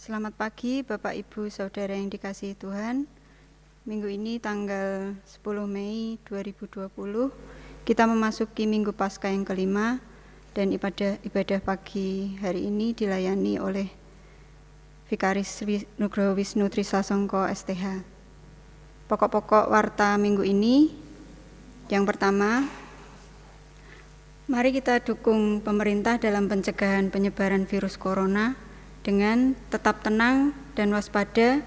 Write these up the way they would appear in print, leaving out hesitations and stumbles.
Selamat pagi Bapak Ibu Saudara yang dikasihi Tuhan. Minggu ini tanggal 10 Mei 2020 kita memasuki Minggu Paskah yang kelima dan ibadah pagi hari ini dilayani oleh Vikaris Nugroho Wisnu Trisasongko STH. Pokok-pokok warta minggu ini, yang pertama, mari kita dukung pemerintah dalam pencegahan penyebaran virus corona dengan tetap tenang dan waspada,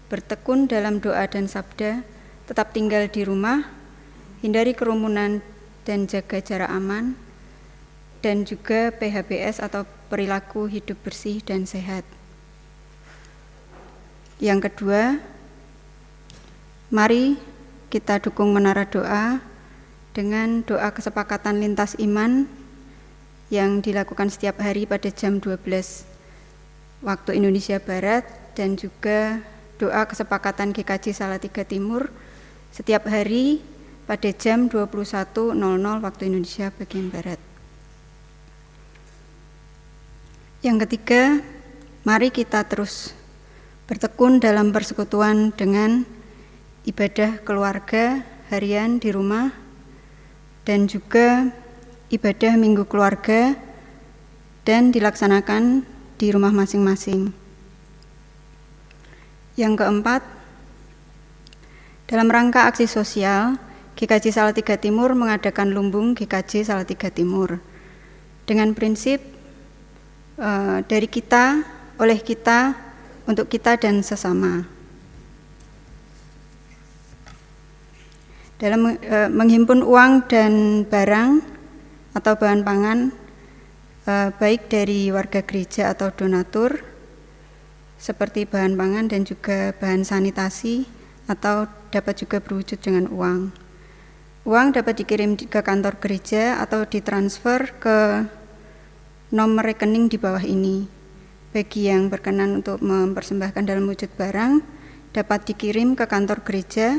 bertekun dalam doa dan sabda, tetap tinggal di rumah, hindari kerumunan dan jaga jarak aman, dan juga PHBS atau perilaku hidup bersih dan sehat. Yang kedua, mari kita dukung menara doa dengan doa kesepakatan lintas iman yang dilakukan setiap hari pada jam 12 waktu Indonesia Barat, dan juga doa kesepakatan GKJ Salatiga Timur setiap hari pada jam 21.00 waktu Indonesia bagian Barat. Yang ketiga, mari kita terus bertekun dalam persekutuan dengan ibadah keluarga harian di rumah dan juga ibadah minggu keluarga dan dilaksanakan di rumah masing-masing. Yang keempat, dalam rangka aksi sosial, GKJ Salatiga Timur mengadakan lumbung GKJ Salatiga Timur dengan prinsip dari kita, oleh kita, untuk kita dan sesama. Dalam menghimpun uang dan barang atau bahan pangan, baik dari warga gereja atau donatur, seperti bahan pangan dan juga bahan sanitasi, atau dapat juga berwujud dengan uang. Uang dapat dikirim ke kantor gereja atau ditransfer ke nomor rekening di bawah ini. Bagi yang berkenan untuk mempersembahkan dalam wujud barang, dapat dikirim ke kantor gereja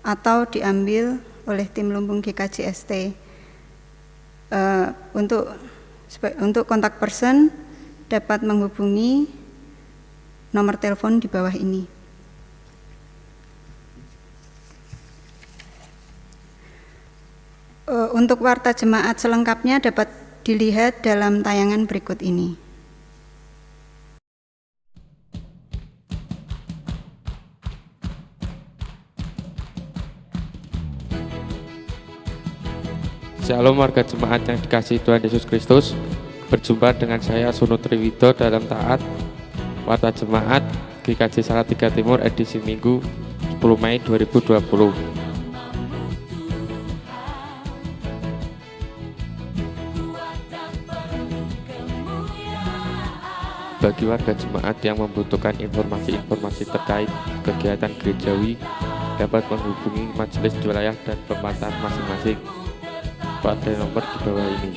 atau diambil oleh tim lumbung GKJ ST. Untuk kontak person dapat menghubungi nomor telepon di bawah ini. Untuk warta jemaat selengkapnya dapat dilihat dalam tayangan berikut ini. Shalom warga jemaat yang dikasihi Tuhan Yesus Kristus. Berjumpa dengan saya Sunu Triwido dalam taat warta jemaat GKJ Salatiga Timur edisi Minggu 10 Mei 2020. Bagi warga jemaat yang membutuhkan informasi-informasi terkait kegiatan gerejawi dapat menghubungi majelis wilayah dan pemerintahan masing-masing pada nomor di bawah ini.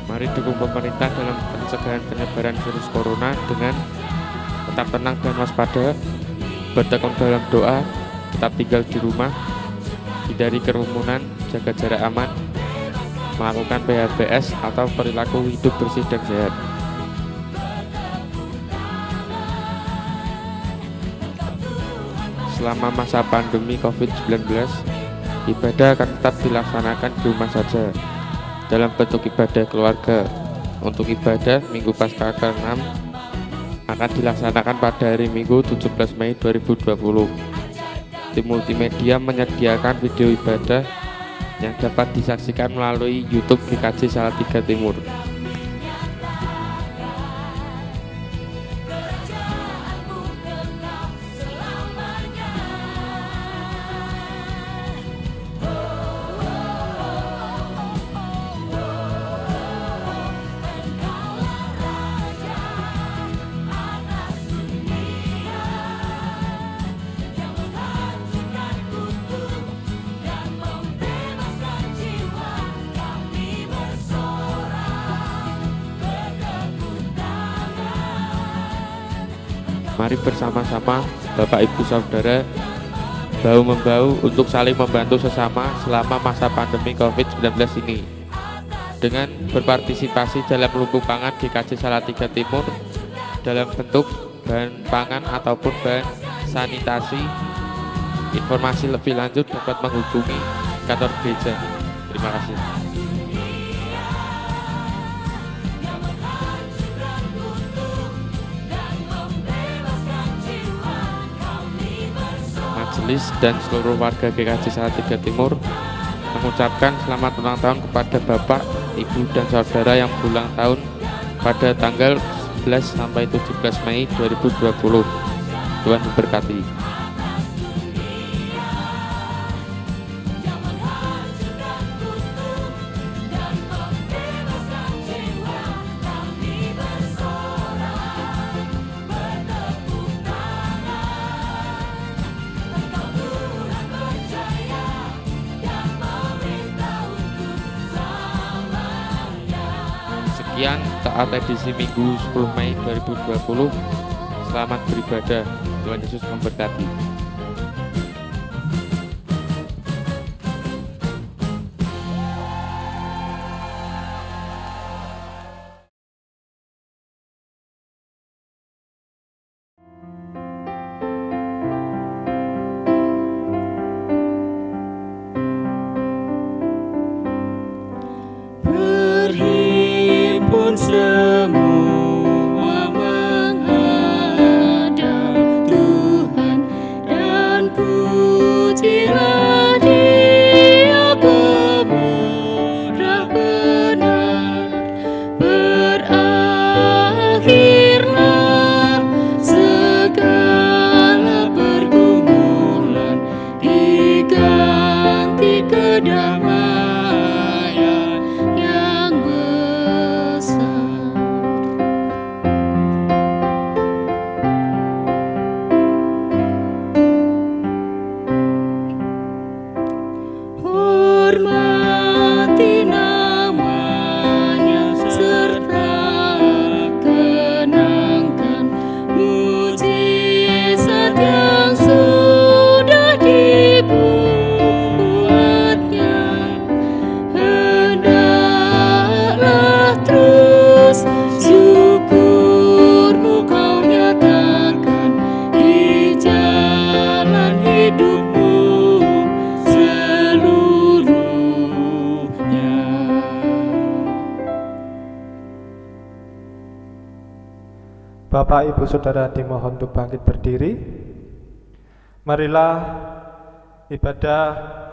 Mari dukung pemerintah dalam pencegahan penyebaran virus corona dengan tetap tenang dan waspada, bertekun dalam doa, tetap tinggal di rumah, hindari kerumunan, jaga jarak aman, melakukan PHBS atau perilaku hidup bersih dan sehat. Selama masa pandemi COVID-19, ibadah akan tetap dilaksanakan di rumah saja dalam bentuk ibadah keluarga. Untuk ibadah Minggu Paskah ke-6 akan dilaksanakan pada hari Minggu 17 Mei 2020. Tim multimedia menyediakan video ibadah yang dapat disaksikan melalui YouTube GKJ Salatiga Timur. Mari bersama-sama Bapak Ibu Saudara bahu-membahu untuk saling membantu sesama selama masa pandemi COVID-19 ini, dengan berpartisipasi dalam lumbung pangan GKJ Salatiga Timur dalam bentuk bahan pangan ataupun bahan sanitasi. Informasi lebih lanjut dapat menghubungi kantor gereja. Terima kasih. Majelis dan seluruh warga GKJ Salatiga Timur mengucapkan selamat ulang tahun kepada Bapak, Ibu, dan Saudara yang berulang tahun pada tanggal 11 sampai 17 Mei 2020. Tuhan memberkati. Sekian saat edisi Minggu 10 Mei 2020. Selamat beribadah. Tuhan Yesus memberkati. Semua menghadap Tuhan dan pujilah Dia pemurah benar. Berakhirlah segala pergumulan, diganti kedamaian yang besar. Hormati namanya serta kenangkan mujizat yang sudah dibuatnya. Hendaklah terus syukurmu kau nyatakan di jalan hidupmu seluruhnya. Bapak, Ibu, Saudara dimohon untuk bangkit berdiri. Marilah ibadah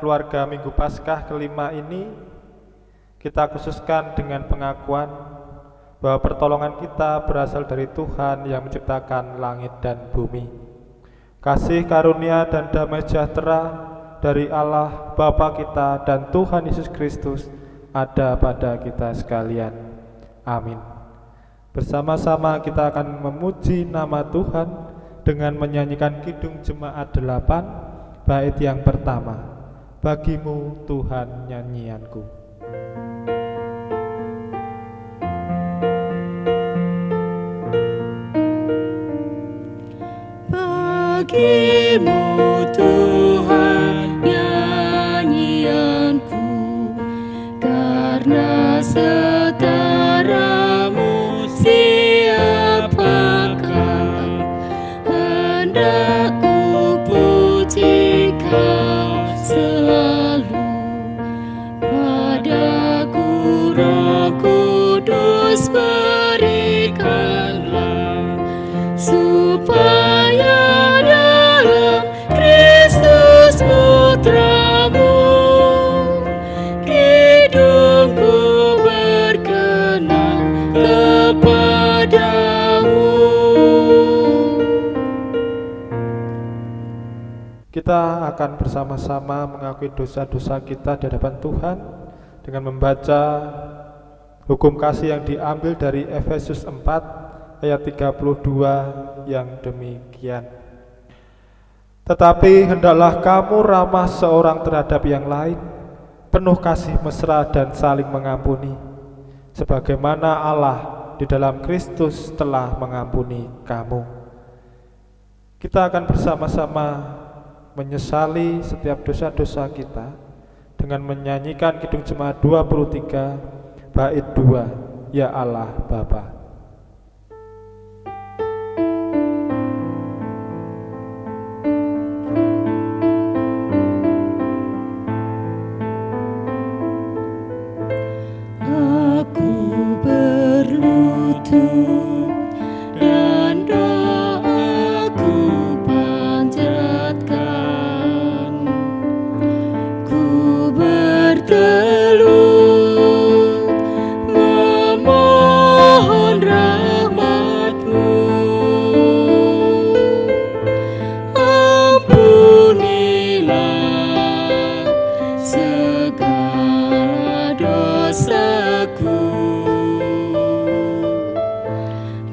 keluarga Minggu Paskah kelima ini kita khususkan dengan pengakuan bahwa pertolongan kita berasal dari Tuhan yang menciptakan langit dan bumi. Kasih karunia dan damai sejahtera dari Allah Bapa kita dan Tuhan Yesus Kristus ada pada kita sekalian. Amin. Bersama-sama kita akan memuji nama Tuhan dengan menyanyikan Kidung Jemaat 8, bait yang pertama. Bagimu Tuhan nyanyianku. Bagimu Tuhan nyanyianku, karena setaramu siapakah, hendak ku puji Kau selalu. Padaku Roh Kudus berikanlah, supaya dalam Kristus Putramu hidupku berkenan kepadamu. Kita akan bersama-sama mengakui dosa-dosa kita di hadapan Tuhan dengan membaca hukum kasih yang diambil dari Efesus 4 ayat 32 yang demikian. Tetapi hendaklah kamu ramah seorang terhadap yang lain, penuh kasih mesra dan saling mengampuni, sebagaimana Allah di dalam Kristus telah mengampuni kamu. kita akan bersama-sama menyesali setiap dosa-dosa kita dengan menyanyikan Kidung Jemaat 23 bait 2, Ya Allah Bapa. Aku berlutut dan doaku panjatkan, ku bertelut memohon rahmat-Mu. Ampunilah segala dosaku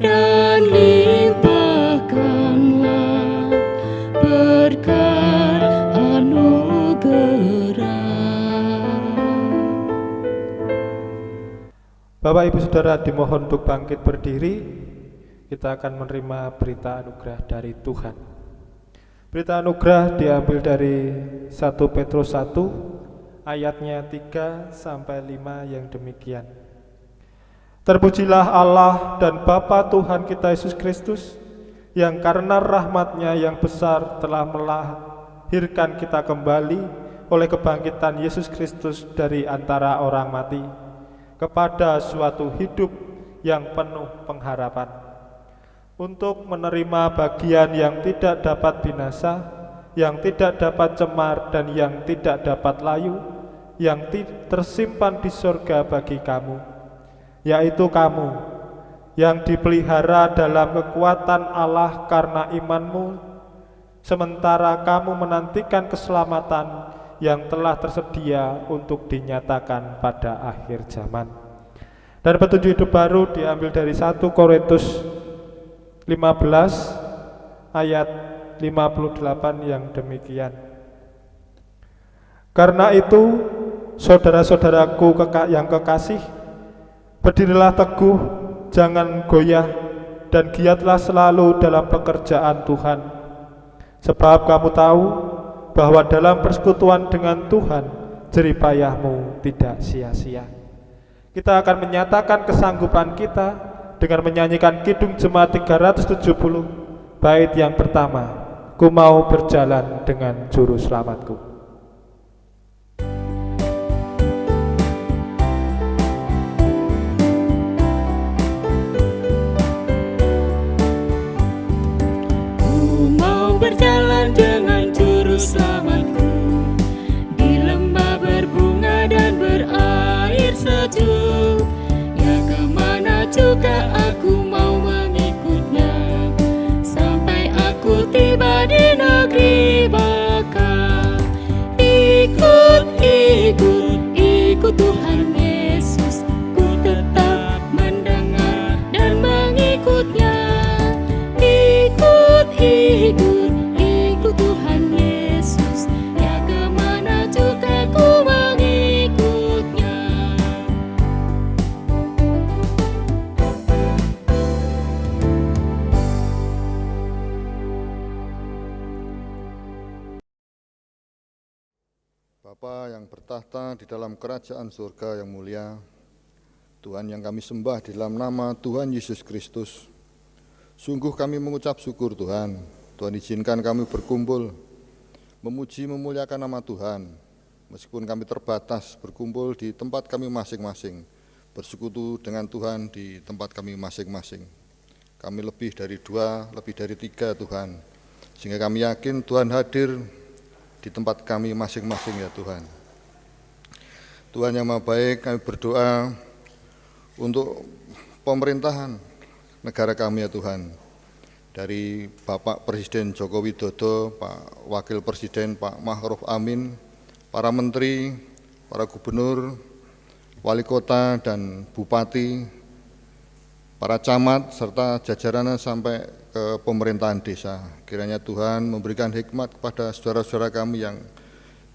dan limpahkanlah berkat anugerah. Bapak Ibu Saudara dimohon untuk bangkit berdiri. Kita akan menerima berita anugerah dari Tuhan. Berita anugerah diambil dari 1 Petrus 1 ayatnya 3 sampai 5 yang demikian. Terpujilah Allah dan Bapa Tuhan kita Yesus Kristus, yang karena rahmat-Nya yang besar telah melahirkan kita kembali oleh kebangkitan Yesus Kristus dari antara orang mati kepada suatu hidup yang penuh pengharapan, untuk menerima bagian yang tidak dapat binasa, yang tidak dapat cemar, dan yang tidak dapat layu, yang tersimpan di surga bagi kamu, yaitu kamu yang dipelihara dalam kekuatan Allah karena imanmu, sementara kamu menantikan keselamatan yang telah tersedia untuk dinyatakan pada akhir zaman. Dan petunjuk hidup baru diambil dari 1 Korintus 15 ayat 58 yang demikian. Karena itu, saudara-saudaraku yang kekasih, berdirilah teguh, jangan goyah, dan giatlah selalu dalam pekerjaan Tuhan. Sebab kamu tahu bahwa dalam persekutuan dengan Tuhan, jeripayahmu tidak sia-sia. Kita akan menyatakan kesanggupan kita dengan menyanyikan Kidung Jemaat 370 bait yang pertama, Ku mau berjalan dengan juru selamatku. Ku mau berjalan dengan juru selamatku, di lembah berbunga dan berair sejuk. Ya kemana juga aku mau mengikutnya, sampai aku tiba di negeri baka. Ikut, ikut, ikut Tuhan Yesus, ku tetap mendengar dan mengikutnya. Ikut, ikut, ikut Tuhan Yesus, ya kemana juga ku mengikutnya. Bapa yang bertahta di dalam kerajaan surga yang mulia, Tuhan yang kami sembah di dalam nama Tuhan Yesus Kristus, sungguh kami mengucap syukur Tuhan. Tuhan izinkan kami berkumpul, memuji memuliakan nama Tuhan, meskipun kami terbatas berkumpul di tempat kami masing-masing, bersekutu dengan Tuhan di tempat kami masing-masing. Kami lebih dari 2, lebih dari 3 Tuhan, sehingga kami yakin Tuhan hadir di tempat kami masing-masing ya Tuhan. Tuhan yang Maha Baik, kami berdoa untuk pemerintahan negara kami ya Tuhan, dari Bapak Presiden Joko Widodo, Pak Wakil Presiden Pak Ma'ruf Amin, para menteri, para gubernur, wali kota dan bupati, para camat serta jajarannya sampai ke pemerintahan desa. Kiranya Tuhan memberikan hikmat kepada saudara-saudara kami yang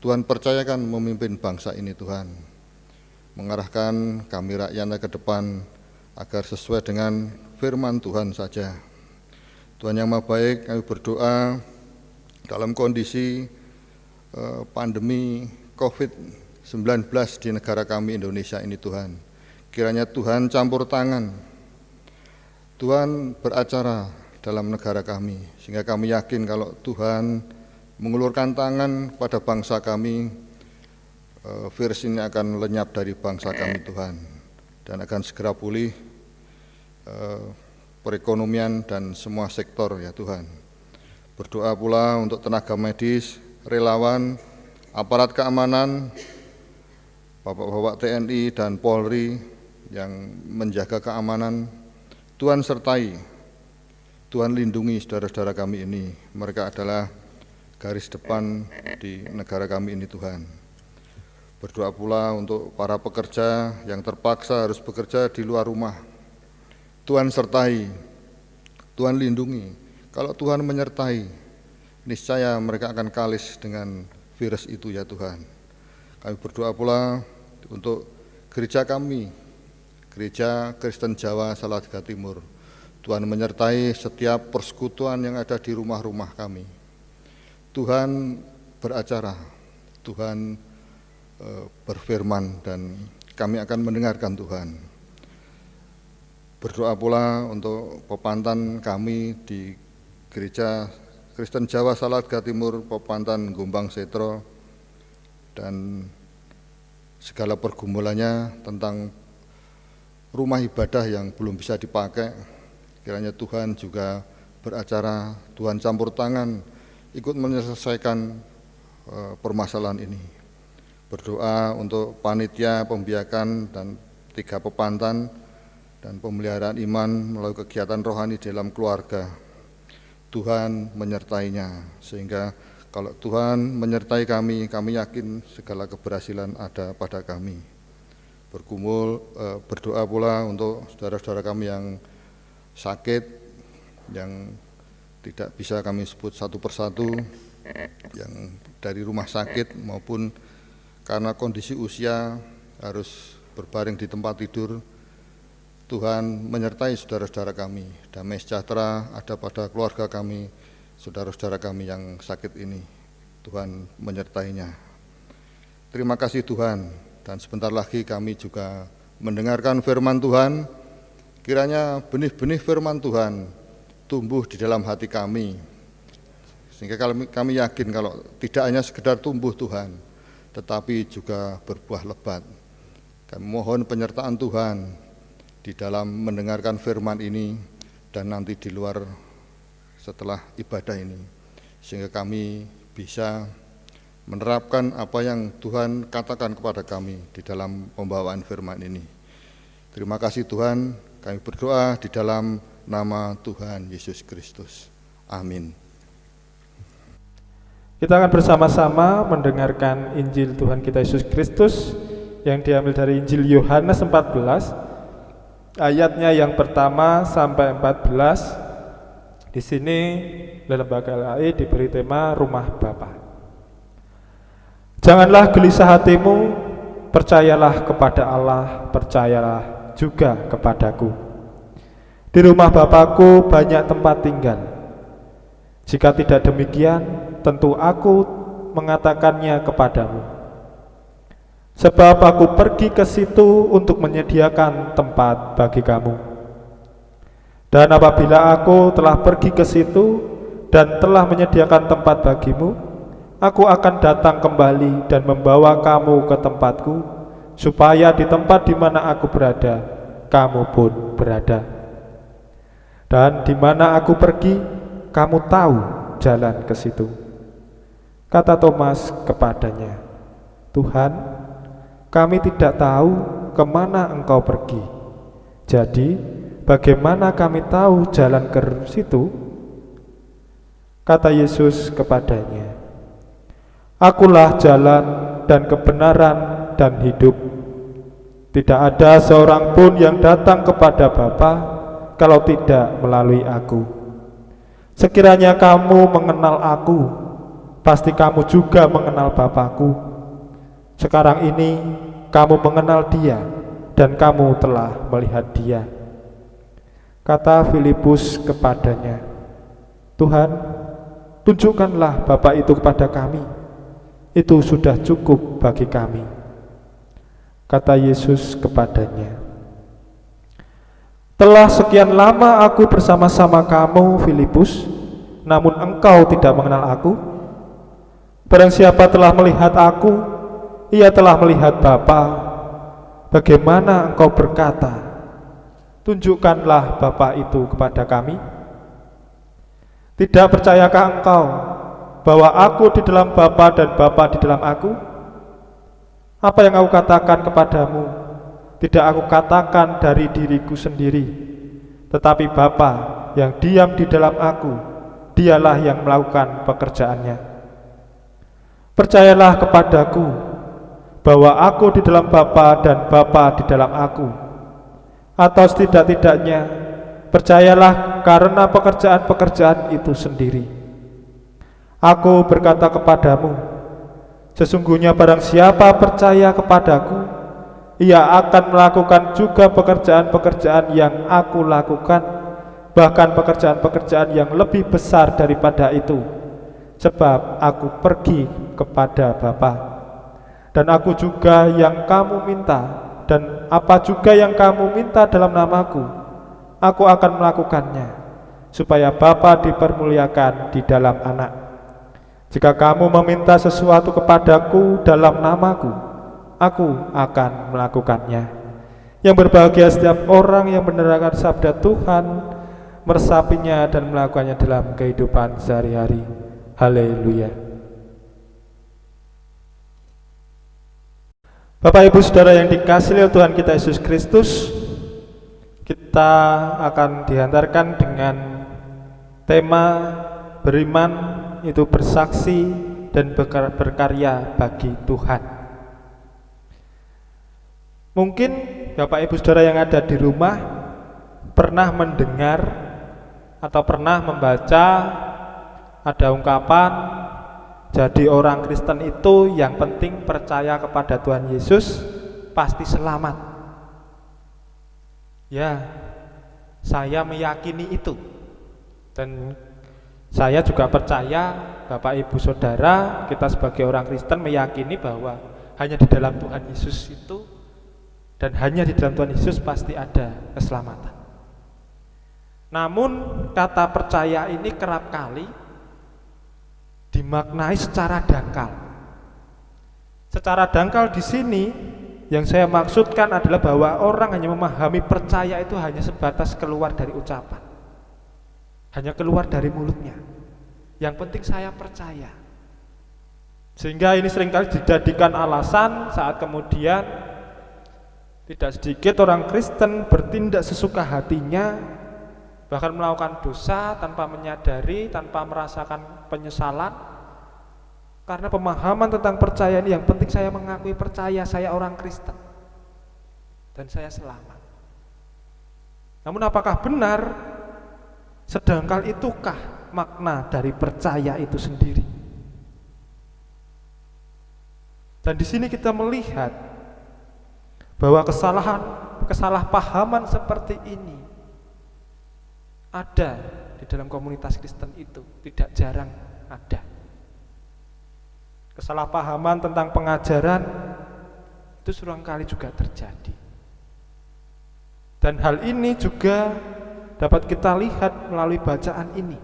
Tuhan percayakan memimpin bangsa ini Tuhan, mengarahkan kami rakyatnya ke depan agar sesuai dengan firman Tuhan saja. Tuhan yang Maha Baik, kami berdoa dalam kondisi pandemi COVID-19 di negara kami Indonesia ini Tuhan. Kiranya Tuhan campur tangan, Tuhan beracara dalam negara kami, sehingga kami yakin kalau Tuhan mengulurkan tangan pada bangsa kami, virus ini akan lenyap dari bangsa kami Tuhan, dan akan segera pulih perekonomian dan semua sektor ya Tuhan. Berdoa pula untuk tenaga medis, relawan, aparat keamanan, Bapak-bapak TNI dan Polri yang menjaga keamanan. Tuhan sertai, Tuhan lindungi saudara-saudara kami ini. Mereka adalah garis depan di negara kami ini Tuhan. Berdoa pula untuk para pekerja yang terpaksa harus bekerja di luar rumah. Tuhan sertai, Tuhan lindungi. Kalau Tuhan menyertai, niscaya mereka akan kalis dengan virus itu ya Tuhan. Kami berdoa pula untuk gereja kami, Gereja Kristen Jawa Salatiga Timur. Tuhan menyertai setiap persekutuan yang ada di rumah-rumah kami. Tuhan beracara, Tuhan berfirman, dan kami akan mendengarkan Tuhan. Berdoa pula untuk pepantan kami di Gereja Kristen Jawa Salatiga Timur, Pepantan Gombang Setro, dan segala pergumulannya tentang rumah ibadah yang belum bisa dipakai. Kiranya Tuhan juga beracara, Tuhan campur tangan, ikut menyelesaikan permasalahan ini. Berdoa untuk panitia pembiakan dan 3 pepantan dan pemeliharaan iman melalui kegiatan rohani dalam keluarga. Tuhan menyertainya, sehingga kalau Tuhan menyertai kami, kami yakin segala keberhasilan ada pada kami. Berdoa pula untuk saudara-saudara kami yang sakit, yang tidak bisa kami sebut satu persatu, yang dari rumah sakit maupun karena kondisi usia harus berbaring di tempat tidur. Tuhan menyertai saudara-saudara kami, damai sejahtera ada pada keluarga kami, saudara-saudara kami yang sakit ini. Tuhan menyertainya. Terima kasih Tuhan, dan sebentar lagi kami juga mendengarkan firman Tuhan. Kiranya benih-benih firman Tuhan tumbuh di dalam hati kami, sehingga kami yakin kalau tidak hanya sekedar tumbuh Tuhan, tetapi juga berbuah lebat. Kami mohon penyertaan Tuhan di dalam mendengarkan firman ini dan nanti di luar setelah ibadah ini, sehingga kami bisa menerapkan apa yang Tuhan katakan kepada kami di dalam pembawaan firman ini. Terima kasih Tuhan, kami berdoa di dalam nama Tuhan Yesus Kristus. Amin. Kita akan bersama-sama mendengarkan Injil Tuhan kita Yesus Kristus yang diambil dari Injil Yohanes 14 ayatnya yang pertama sampai 14. Di sini lembaga LAI diberi tema Rumah Bapa. Janganlah gelisah hatimu, percayalah kepada Allah, percayalah juga kepadaku. Di rumah Bapakku banyak tempat tinggal. Jika tidak demikian, tentu aku mengatakannya kepadamu. Sebab aku pergi ke situ untuk menyediakan tempat bagi kamu. Dan apabila aku telah pergi ke situ dan telah menyediakan tempat bagimu, aku akan datang kembali dan membawa kamu ke tempatku, supaya di tempat di mana aku berada, kamu pun berada. Dan di mana aku pergi, kamu tahu jalan ke situ. Kata Thomas kepadanya, Tuhan, kami tidak tahu kemana engkau pergi. Jadi, bagaimana kami tahu jalan ke situ? Kata Yesus kepadanya, Akulah jalan dan kebenaran dan hidup. Tidak ada seorang pun yang datang kepada Bapa kalau tidak melalui aku. Sekiranya kamu mengenal aku, pasti kamu juga mengenal Bapakku. Sekarang ini kamu mengenal Dia dan kamu telah melihat Dia. Kata Filipus kepadanya, Tuhan, tunjukkanlah Bapa itu kepada kami. Itu sudah cukup bagi kami. Kata Yesus kepadanya, telah sekian lama aku bersama-sama kamu, Filipus, namun engkau tidak mengenal aku. Barang siapa telah melihat aku, ia telah melihat Bapa. Bagaimana engkau berkata, tunjukkanlah Bapa itu kepada kami? Tidak percayakah engkau bahwa aku di dalam Bapa dan Bapa di dalam aku? Apa yang aku katakan kepadamu, tidak aku katakan dari diriku sendiri, tetapi Bapa yang diam di dalam aku, dialah yang melakukan pekerjaannya. Percayalah kepadaku bahwa aku di dalam Bapa dan Bapa di dalam aku. Atau setidak-tidaknya percayalah karena pekerjaan-pekerjaan itu sendiri. Aku berkata kepadamu, sesungguhnya barang siapa percaya kepadaku, ia akan melakukan juga pekerjaan-pekerjaan yang aku lakukan, bahkan pekerjaan-pekerjaan yang lebih besar daripada itu, sebab aku pergi kepada Bapa. Dan aku juga yang kamu minta, dan apa juga yang kamu minta dalam namaku, aku akan melakukannya, supaya Bapa dipermuliakan di dalam Anak. Jika kamu meminta sesuatu kepadaku dalam namaku, aku akan melakukannya. Yang berbahagia setiap orang yang mendengarkan sabda Tuhan, meresapinya dan melakukannya dalam kehidupan sehari-hari. Haleluya. Bapak Ibu Saudara yang dikasihi oleh Tuhan kita Yesus Kristus, kita akan dihantarkan dengan tema beriman, itu bersaksi dan berkarya bagi Tuhan. Mungkin Bapak Ibu Saudara yang ada di rumah pernah mendengar atau pernah membaca ada ungkapan, jadi orang Kristen itu yang penting percaya kepada Tuhan Yesus pasti selamat. Ya, saya meyakini itu. Dan saya juga percaya Bapak Ibu Saudara, kita sebagai orang Kristen meyakini bahwa hanya di dalam Tuhan Yesus itu dan hanya di dalam Tuhan Yesus pasti ada keselamatan. Namun kata percaya ini kerap kali dimaknai secara dangkal. Secara dangkal di sini yang saya maksudkan adalah bahwa orang hanya memahami percaya itu hanya sebatas keluar dari ucapan, hanya keluar dari mulutnya. Yang penting saya percaya. Sehingga ini seringkali dijadikan alasan saat kemudian tidak sedikit orang Kristen bertindak sesuka hatinya, bahkan melakukan dosa tanpa menyadari, tanpa merasakan penyesalan. Karena pemahaman tentang percaya ini, yang penting saya mengakui percaya saya orang Kristen dan saya selamat. Namun apakah benar sedangkal itukah makna dari percaya itu sendiri? Dan di sini kita melihat bahwa kesalahpahaman seperti ini ada di dalam komunitas Kristen itu, tidak jarang ada. Kesalahpahaman tentang pengajaran itu seringkali juga terjadi. Dan hal ini juga dapat kita lihat melalui bacaan ini.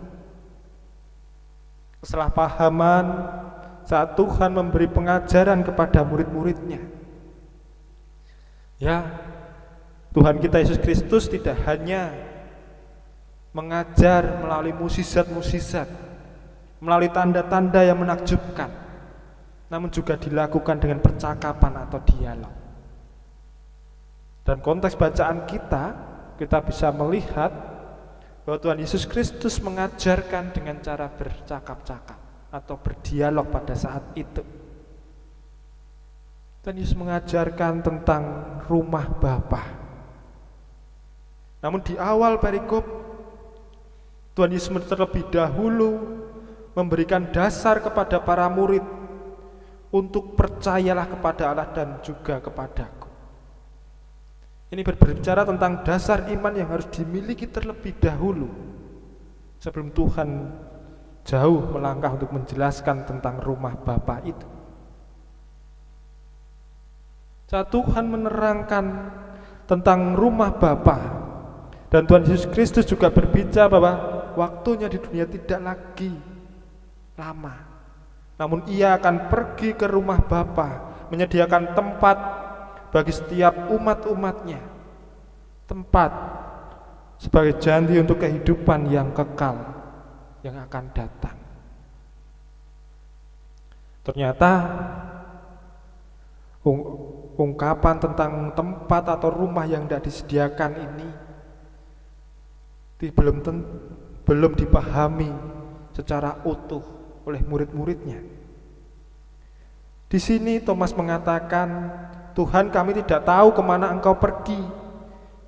Kesalahpahaman saat Tuhan memberi pengajaran kepada murid-muridnya. Ya, Tuhan kita Yesus Kristus tidak hanya mengajar melalui mukjizat-mukjizat, melalui tanda-tanda yang menakjubkan, namun juga dilakukan dengan percakapan atau dialog. Dan konteks bacaan kita bisa melihat bahwa Tuhan Yesus Kristus mengajarkan dengan cara bercakap-cakap atau berdialog pada saat itu. Tuhan Yesus mengajarkan tentang rumah Bapa. Namun di awal perikop, Tuhan Yesus terlebih dahulu memberikan dasar kepada para murid untuk percayalah kepada Allah dan juga kepadaku. Ini berbicara tentang dasar iman yang harus dimiliki terlebih dahulu. sebelum Tuhan jauh melangkah untuk menjelaskan tentang rumah Bapa itu. Saat Tuhan menerangkan tentang rumah Bapa, dan Tuhan Yesus Kristus juga berbicara bahwa waktunya di dunia tidak lagi lama, namun Ia akan pergi ke rumah Bapa, menyediakan tempat bagi setiap umat-umatnya, tempat sebagai janji untuk kehidupan yang kekal yang akan datang. Ternyata ungkapan tentang tempat atau rumah yang tidak disediakan ini belum dipahami secara utuh oleh murid-muridnya. Di sini Thomas mengatakan, Tuhan, kami tidak tahu kemana Engkau pergi,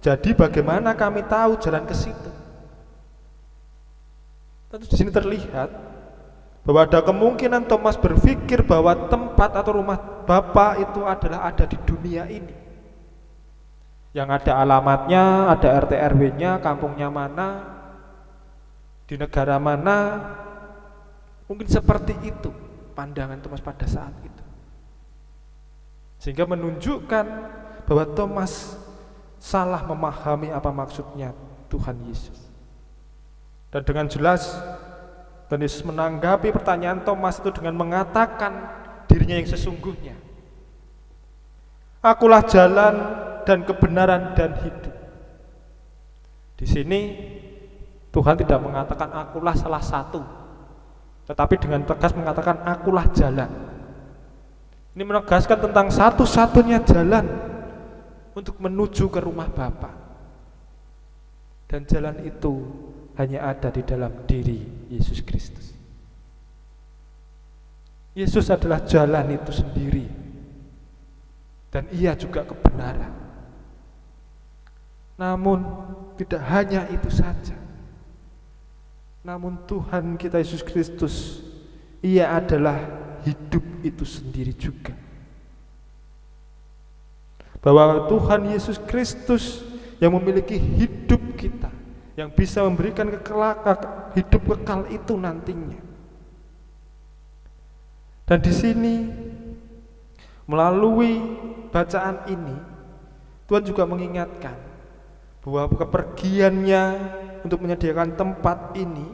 jadi bagaimana kami tahu jalan ke situ? Tentu di sini terlihat bahwa ada kemungkinan Thomas berpikir bahwa tempat atau rumah Bapa itu adalah ada di dunia ini, yang ada alamatnya, ada RT RW-nya, kampungnya mana, di negara mana. Mungkin seperti itu pandangan Thomas pada saat itu, sehingga menunjukkan bahwa Thomas salah memahami apa maksudnya Tuhan Yesus. Dan dengan jelas Tuhan Yesus menanggapi pertanyaan Thomas itu dengan mengatakan dirinya yang sesungguhnya. Akulah jalan dan kebenaran dan hidup. Di sini Tuhan tidak mengatakan akulah salah satu, tetapi dengan tegas mengatakan akulah jalan. Ini menegaskan tentang satu-satunya jalan untuk menuju ke rumah Bapa. Dan jalan itu hanya ada di dalam diri Yesus Kristus. Yesus adalah jalan itu sendiri, dan Ia juga kebenaran. Namun tidak hanya itu saja, namun Tuhan kita Yesus Kristus, Ia adalah hidup itu sendiri juga. Bahwa Tuhan Yesus Kristus yang memiliki hidup kita, yang bisa memberikan hidup kekal itu nantinya. Dan di sini melalui bacaan ini Tuhan juga mengingatkan bahwa kepergiannya untuk menyediakan tempat ini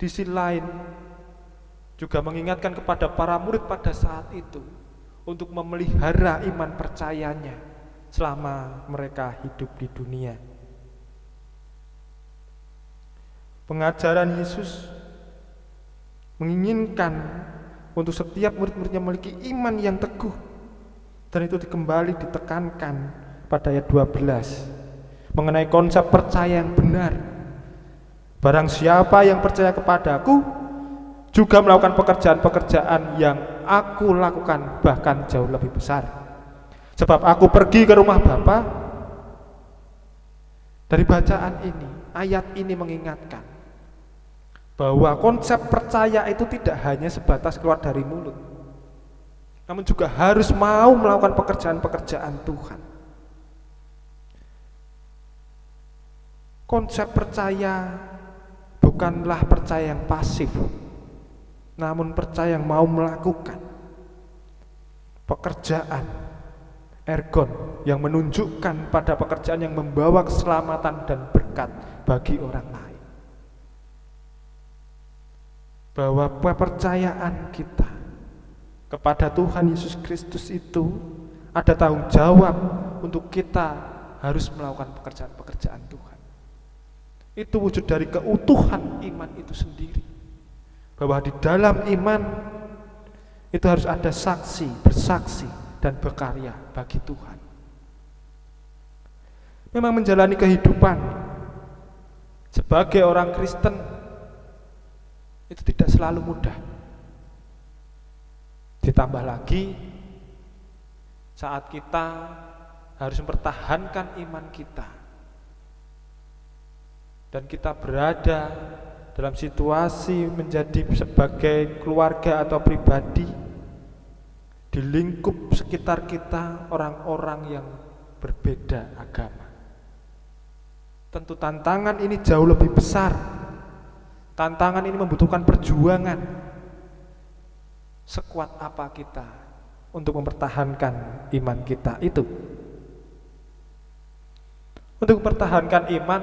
di sisi lain juga mengingatkan kepada para murid pada saat itu untuk memelihara iman percayanya selama mereka hidup di dunia. Pengajaran Yesus menginginkan untuk setiap murid-muridnya memiliki iman yang teguh, dan itu kembali ditekankan pada ayat 12 mengenai konsep percaya yang benar. Barang siapa yang percaya kepadaku juga melakukan pekerjaan-pekerjaan yang aku lakukan, bahkan jauh lebih besar, sebab aku pergi ke rumah Bapa. Dari bacaan ini, ayat ini mengingatkan bahwa konsep percaya itu tidak hanya sebatas keluar dari mulut, namun juga harus mau melakukan pekerjaan-pekerjaan Tuhan. Konsep percaya bukanlah percaya yang pasif, namun percaya yang mau melakukan pekerjaan ergon yang menunjukkan pada pekerjaan yang membawa keselamatan dan berkat bagi orang lain. Bahwa kepercayaan kita kepada Tuhan Yesus Kristus itu ada tanggung jawab untuk kita harus melakukan pekerjaan-pekerjaan Tuhan. Itu wujud dari keutuhan iman itu sendiri, bahwa di dalam iman itu harus ada saksi, bersaksi, dan berkarya bagi Tuhan. Memang menjalani kehidupan sebagai orang Kristen itu tidak selalu mudah. Ditambah lagi saat kita harus mempertahankan iman kita, dan kita berada dalam situasi menjadi sebagai keluarga atau pribadi di lingkup sekitar kita orang-orang yang berbeda agama. Tentu tantangan ini jauh lebih besar Tantangan ini membutuhkan perjuangan. Sekuat apa kita untuk mempertahankan iman kita itu? Untuk mempertahankan iman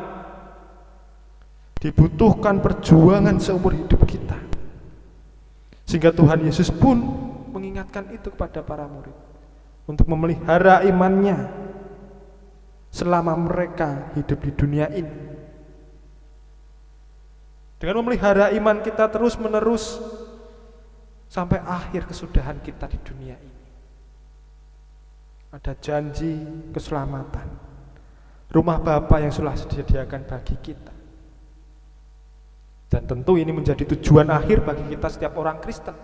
dibutuhkan perjuangan seumur hidup kita. Sehingga Tuhan Yesus pun mengingatkan itu kepada para murid untuk memelihara imannya selama mereka hidup di dunia ini. Dengan memelihara iman kita terus-menerus sampai akhir kesudahan kita di dunia ini. Ada janji keselamatan, rumah Bapa yang sudah disediakan bagi kita. Dan tentu ini menjadi tujuan akhir bagi kita setiap orang Kristen.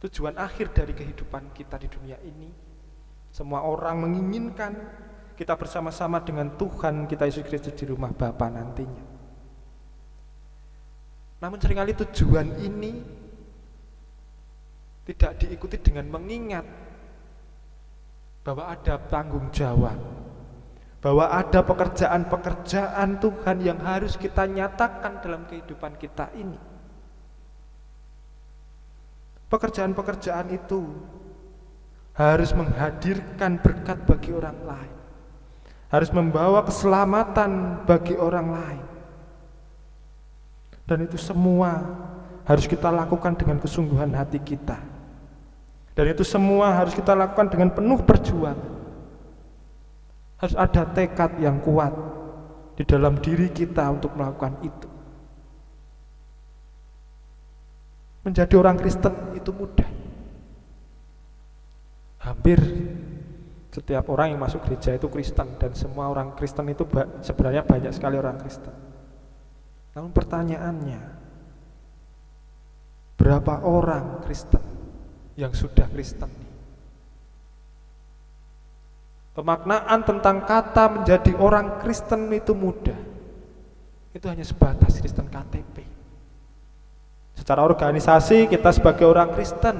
Tujuan akhir dari kehidupan kita di dunia ini. Semua orang menginginkan kita bersama-sama dengan Tuhan kita Yesus Kristus di rumah Bapa nantinya. Namun seringkali tujuan ini tidak diikuti dengan mengingat bahwa ada tanggung jawab, bahwa ada pekerjaan-pekerjaan Tuhan yang harus kita nyatakan dalam kehidupan kita ini. Pekerjaan-pekerjaan itu harus menghadirkan berkat bagi orang lain, harus membawa keselamatan bagi orang lain. Dan itu semua harus kita lakukan dengan kesungguhan hati kita. Dan itu semua harus kita lakukan dengan penuh perjuangan. Harus ada tekad yang kuat di dalam diri kita untuk melakukan itu. Menjadi orang Kristen itu mudah. Hampir setiap orang yang masuk gereja itu Kristen, dan semua orang Kristen itu sebenarnya banyak sekali orang Kristen. Namun pertanyaannya, berapa orang Kristen yang sudah Kristen? Pemaknaan tentang kata menjadi orang Kristen itu mudah. Itu hanya sebatas Kristen KTP. Secara organisasi kita sebagai orang Kristen,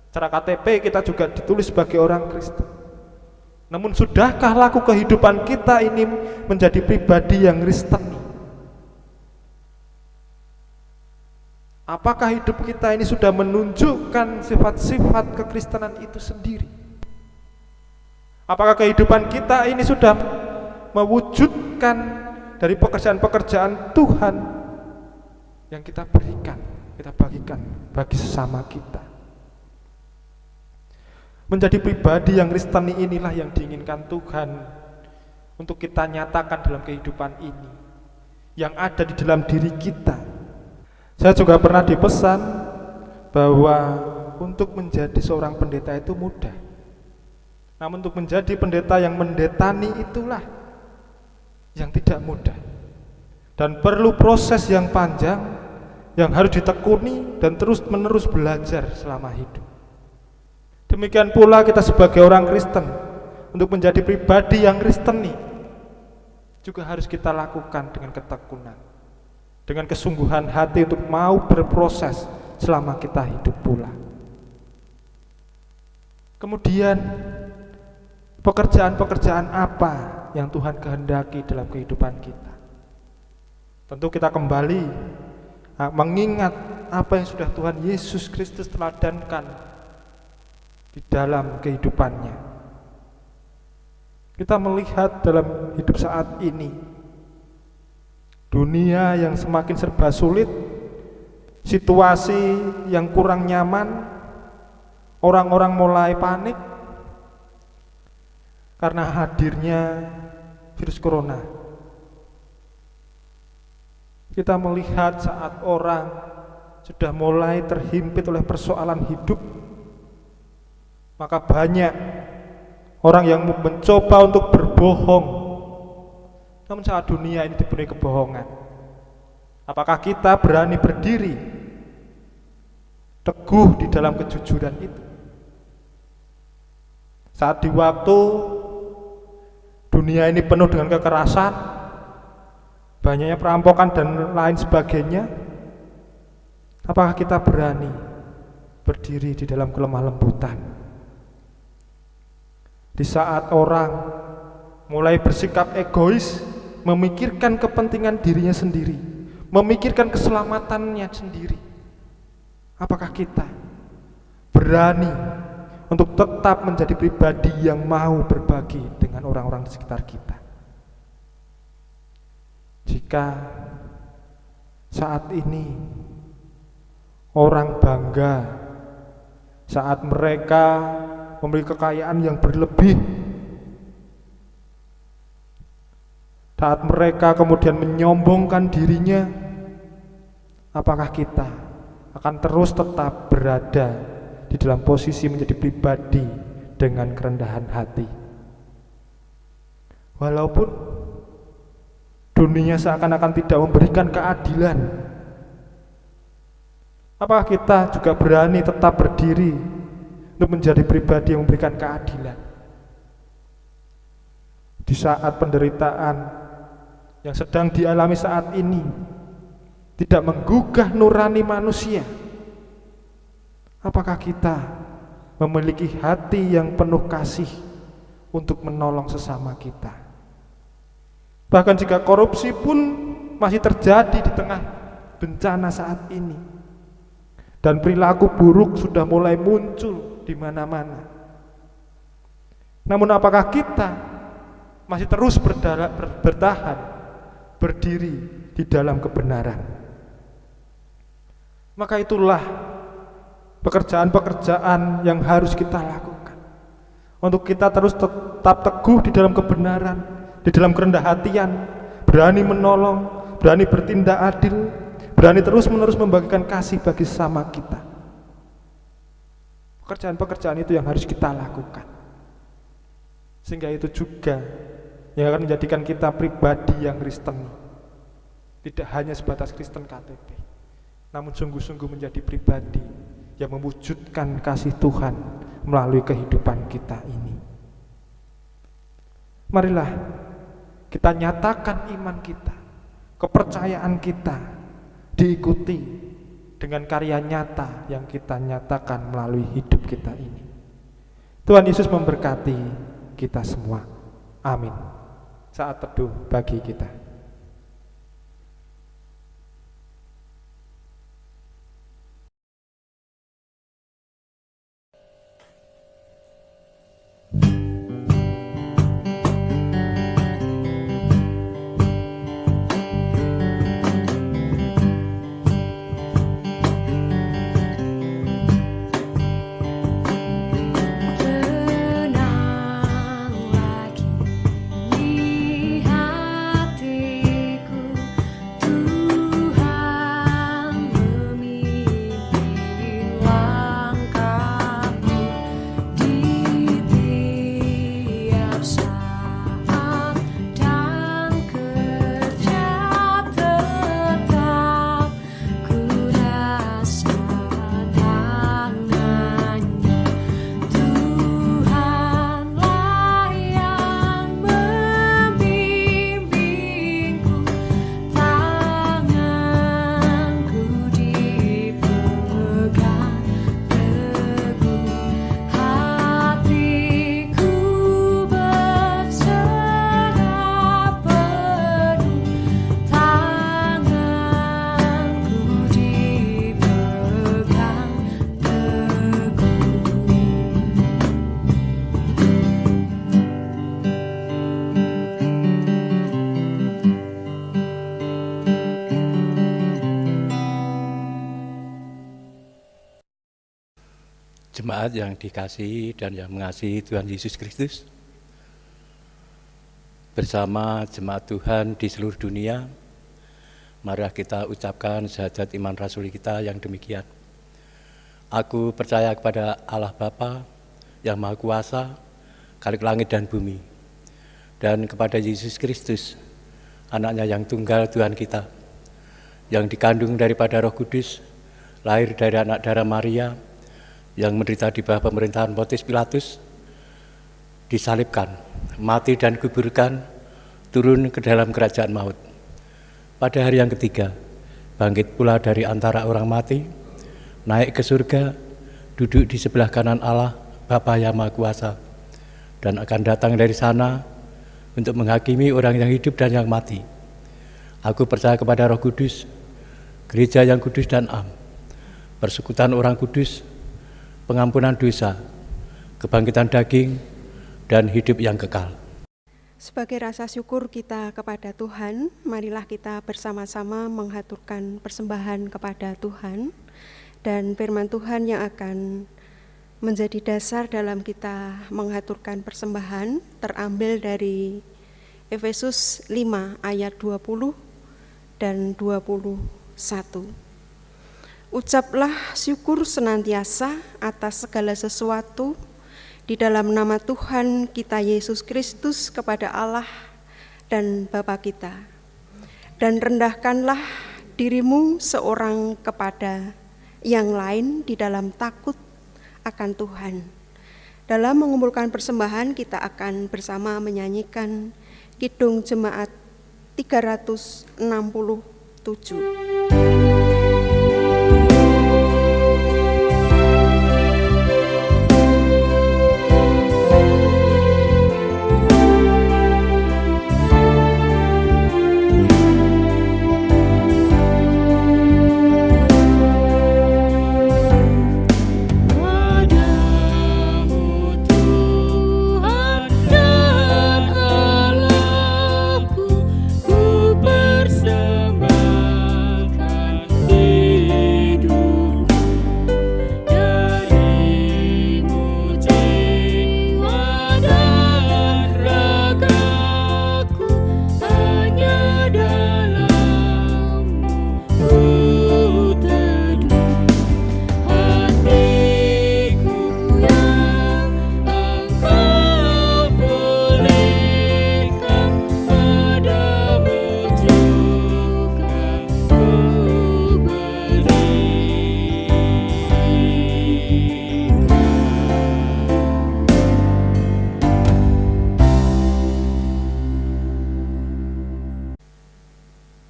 secara KTP kita juga ditulis sebagai orang Kristen. Namun sudahkah laku kehidupan kita ini menjadi pribadi yang Kristen? Apakah hidup kita ini sudah menunjukkan sifat-sifat kekristenan itu sendiri? Apakah kehidupan kita ini sudah mewujudkan dari pekerjaan-pekerjaan Tuhan yang kita berikan, kita bagikan bagi sesama kita? Menjadi pribadi yang Kristeni inilah yang diinginkan Tuhan untuk kita nyatakan dalam kehidupan ini, yang ada di dalam diri kita. Saya juga pernah dipesan bahwa untuk menjadi seorang pendeta itu mudah. Namun untuk menjadi pendeta yang mendetani itulah yang tidak mudah. Dan perlu proses yang panjang yang harus ditekuni dan terus-menerus belajar selama hidup. Demikian pula kita sebagai orang Kristen, untuk menjadi pribadi yang Kristeni juga harus kita lakukan dengan ketekunan, dengan kesungguhan hati untuk mau berproses selama kita hidup pula. Kemudian pekerjaan-pekerjaan apa yang Tuhan kehendaki dalam kehidupan kita? Tentu kita kembali mengingat apa yang sudah Tuhan Yesus Kristus teladankan di dalam kehidupannya. Kita melihat dalam hidup saat ini, dunia yang semakin serba sulit, situasi yang kurang nyaman, orang-orang mulai panik karena hadirnya virus corona. Kita melihat saat orang sudah mulai terhimpit oleh persoalan hidup, maka banyak orang yang mencoba untuk berbohong. Namun saat dunia ini dipenuhi kebohongan, apakah kita berani berdiri teguh di dalam kejujuran itu? Saat di waktu dunia ini penuh dengan kekerasan, banyaknya perampokan dan lain sebagainya, apakah kita berani berdiri di dalam kelemah lembutan? Di saat orang mulai bersikap egois, memikirkan kepentingan dirinya sendiri, memikirkan keselamatannya sendiri. Apakah kita berani untuk tetap menjadi pribadi yang mau berbagi dengan orang-orang di sekitar kita? Jika saat ini orang bangga saat mereka memiliki kekayaan yang berlebih, saat mereka kemudian menyombongkan dirinya, apakah kita akan terus tetap berada di dalam posisi menjadi pribadi dengan kerendahan hati? Walaupun dunia seakan-akan tidak memberikan keadilan, apakah kita juga berani tetap berdiri untuk menjadi pribadi yang memberikan keadilan? Di saat penderitaan yang sedang dialami saat ini tidak menggugah nurani manusia, apakah kita memiliki hati yang penuh kasih untuk menolong sesama kita? Bahkan jika korupsi pun masih terjadi di tengah bencana saat ini, dan perilaku buruk sudah mulai muncul di mana-mana, namun apakah kita masih terus bertahan, berdiri di dalam kebenaran? Maka itulah pekerjaan-pekerjaan yang harus kita lakukan, untuk kita terus tetap teguh di dalam kebenaran, di dalam kerendah hatian, berani menolong, berani bertindak adil, berani terus-menerus membagikan kasih bagi sesama kita. Pekerjaan-pekerjaan itu yang harus kita lakukan, sehingga itu juga yang akan menjadikan kita pribadi yang Kristen, tidak hanya sebatas Kristen KTP, namun sungguh-sungguh menjadi pribadi yang mewujudkan kasih Tuhan melalui kehidupan kita ini. Marilah kita nyatakan iman kita, kepercayaan kita diikuti dengan karya nyata yang kita nyatakan melalui hidup kita ini. Tuhan Yesus memberkati kita semua. Amin. Saat teduh bagi kita. Jemaat yang dikasihi dan yang mengasihi Tuhan Yesus Kristus, bersama jemaat Tuhan di seluruh dunia, mari kita ucapkan syahadat iman rasuli kita yang demikian. Aku percaya kepada Allah Bapa yang Maha Kuasa, Khalik langit dan bumi, dan kepada Yesus Kristus, anaknya yang tunggal Tuhan kita, yang dikandung daripada Roh Kudus, lahir dari anak darah Maria, yang menderita di bawah pemerintahan Pontius Pilatus, disalibkan, mati dan kuburkan, turun ke dalam kerajaan maut. Pada hari yang ketiga, bangkit pula dari antara orang mati, naik ke surga, duduk di sebelah kanan Allah, Bapa yang Maha Kuasa, dan akan datang dari sana untuk menghakimi orang yang hidup dan yang mati. Aku percaya kepada Roh Kudus, gereja yang kudus dan am, persekutuan orang kudus, pengampunan dosa, kebangkitan daging, dan hidup yang kekal. Sebagai rasa syukur kita kepada Tuhan, marilah kita bersama-sama menghaturkan persembahan kepada Tuhan, dan firman Tuhan yang akan menjadi dasar dalam kita menghaturkan persembahan terambil dari Efesus 5 ayat 20 dan 21. Ucaplah syukur senantiasa atas segala sesuatu di dalam nama Tuhan kita Yesus Kristus kepada Allah dan Bapa kita. Dan rendahkanlah dirimu seorang kepada yang lain di dalam takut akan Tuhan. Dalam mengumpulkan persembahan, kita akan bersama menyanyikan Kidung Jemaat 367.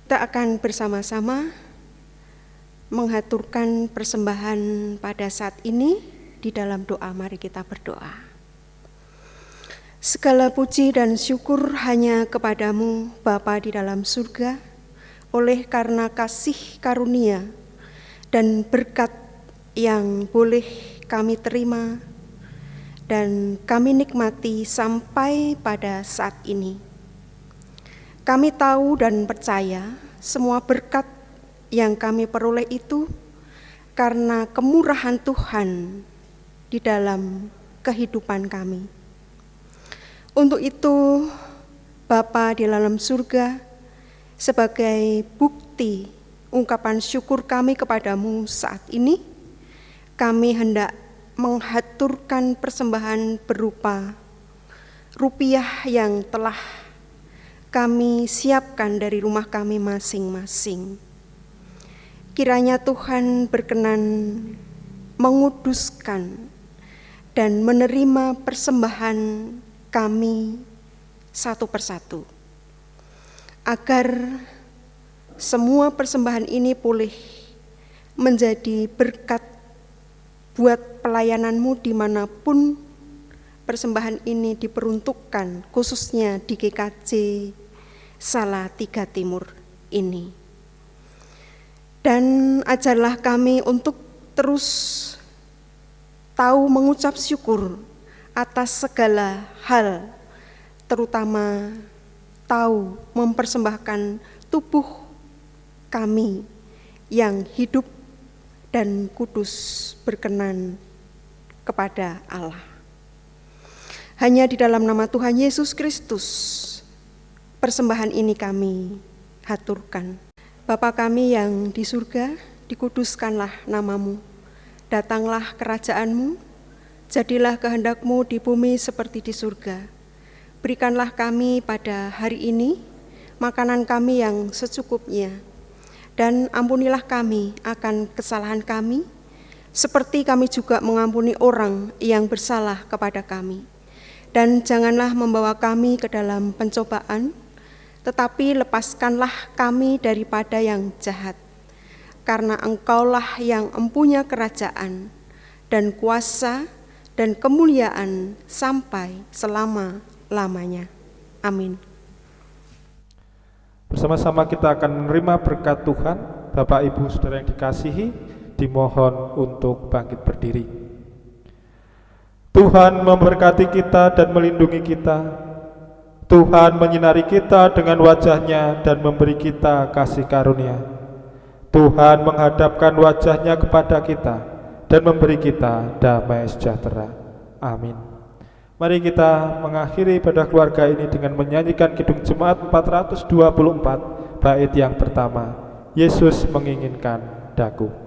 Kita akan bersama-sama menghaturkan persembahan pada saat ini di dalam doa. Mari kita berdoa. Segala puji dan syukur hanya kepadamu Bapa di dalam surga, oleh karena kasih karunia dan berkat yang boleh kami terima dan kami nikmati sampai pada saat ini. Kami tahu dan percaya semua berkat yang kami peroleh itu karena kemurahan Tuhan di dalam kehidupan kami. Untuk itu, Bapa di dalam surga, sebagai bukti ungkapan syukur kami kepadamu saat ini, kami hendak menghaturkan persembahan berupa rupiah yang telah kami siapkan dari rumah kami masing-masing. Kiranya Tuhan berkenan menguduskan dan menerima persembahan kami satu persatu, agar semua persembahan ini boleh menjadi berkat buat pelayananmu dimanapun persembahan ini diperuntukkan, khususnya di GKJ Salatiga Timur ini. Dan ajarlah kami untuk terus tahu mengucap syukur atas segala hal, terutama tahu mempersembahkan tubuh kami yang hidup dan kudus berkenan kepada Allah. Hanya di dalam nama Tuhan Yesus Kristus persembahan ini kami haturkan. Bapa kami yang di surga, dikuduskanlah namamu. Datanglah kerajaanmu, jadilah kehendakmu di bumi seperti di surga. Berikanlah kami pada hari ini makanan kami yang secukupnya, dan ampunilah kami akan kesalahan kami, seperti kami juga mengampuni orang yang bersalah kepada kami. Dan janganlah membawa kami ke dalam pencobaan, tetapi lepaskanlah kami daripada yang jahat. Karena Engkaulah yang empunya kerajaan dan kuasa dan kemuliaan sampai selama-lamanya. Amin. Bersama-sama kita akan menerima berkat Tuhan Bapak Ibu Saudara yang dikasihi, dimohon untuk bangkit berdiri. Tuhan memberkati kita dan melindungi kita. Tuhan menyinari kita dengan wajah-Nya dan memberi kita kasih karunia. Tuhan menghadapkan wajah-Nya kepada kita dan memberi kita damai sejahtera. Amin. Mari kita mengakhiri pada keluarga ini dengan menyanyikan Kidung Jemaat 424, bait yang pertama, Yesus menginginkan daku.